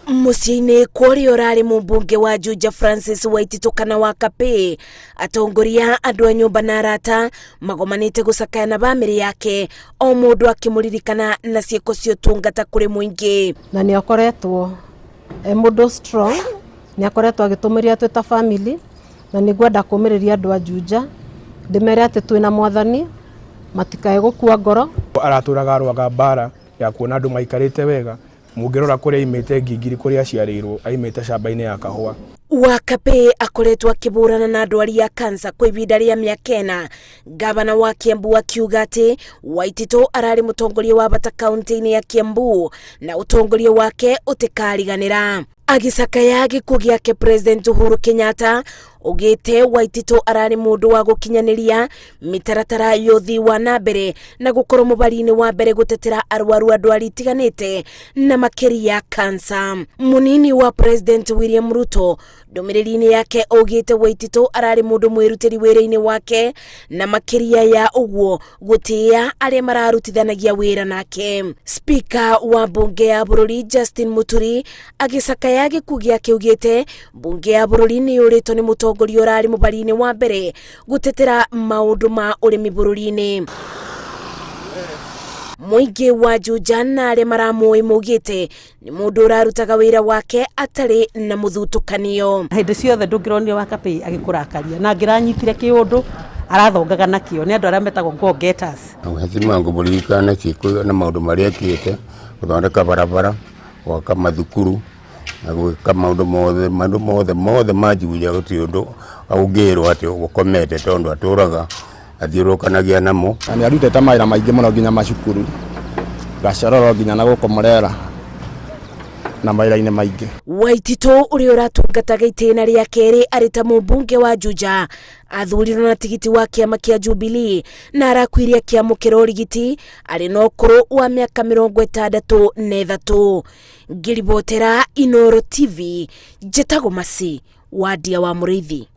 Muciini kuri urari mumbunge wa Juja Francis Waititu kana Wakape atongoria andu a nyumba na arata magomanite gucakana bamiri yake o mundu akimuririkana na cieko cio tungata kuri muingi na ni akoretwo mundu strong ni akoretwo agitumiria twita family na ni gwenda kumiriria andu a Juja ndimere ati twina mwathani matikae gukua ngoro araturaga rwaga bara ya kuona andu maikarite wega mungirora kuria imete ngingiri kuria aciarirwo aimete camba-ini ya kahua. Wakape akoretwo akiburana na ndwari ya kansa kwa ivinda ria miaka ena. Gavana wa Kiambu akiuga ati Waititu arari mutongoria wa bata kaunti-ini ya Kiambu na utongoria wake utikariganira. Agicakaya gikuo giake President Uhuru Kenyatta ugite Waititu arari mundu wa gukinyaniria mitaratara yothi wa nambere na gukorwo mubari-ini wa mbere gutetera arwaru andwari tiganite na makeri ya kansa. Munini wa President William Ruto ndumiriri-ini yake ugite Waititu arari mundu mwirutiri wira-ini wake na makeria ya uguo gutia aria mararutithanagia wira nake. Speaker wa bunge ya bururi Justin Muturi agicakaya gikuo giake ugite bunge ya bururi ni urito ni mutongoria urari mubari-ini wa mbere gutetera maundu ma urimi bururi-ini. Muingi wa Juja na aria maramui mugite ni mundu urarutaga wira wake atari na muthutukanio. Hindi ciothe ndungironio Wakape agikurakaria na ngiranyitire kiundu arathongaga nakio ni andu aria metagwo go getters. Hatima nguburirikana ciiko na maundu maria ekite guthondeka barabara gwaka mathukuru na gwika maundu mothe ma Juja guti undu augirwo ati gukomete tondu aturaga athiurukanagia namo Ani arutete mawira maingi muno nginya macukuru gacororo nginya na gukomorera na mawira-ini maingi. Waititu uri uratungataga itena ria keri ari ta mumbunge wa Juja athurirwo na tigiti wa kiama kia Jubilee na arakwiria kiamukira urigiti ari na ukuru wa miaka 63. Ngiribotera Inooro TV Njetago Masi wadia wa Muriithi.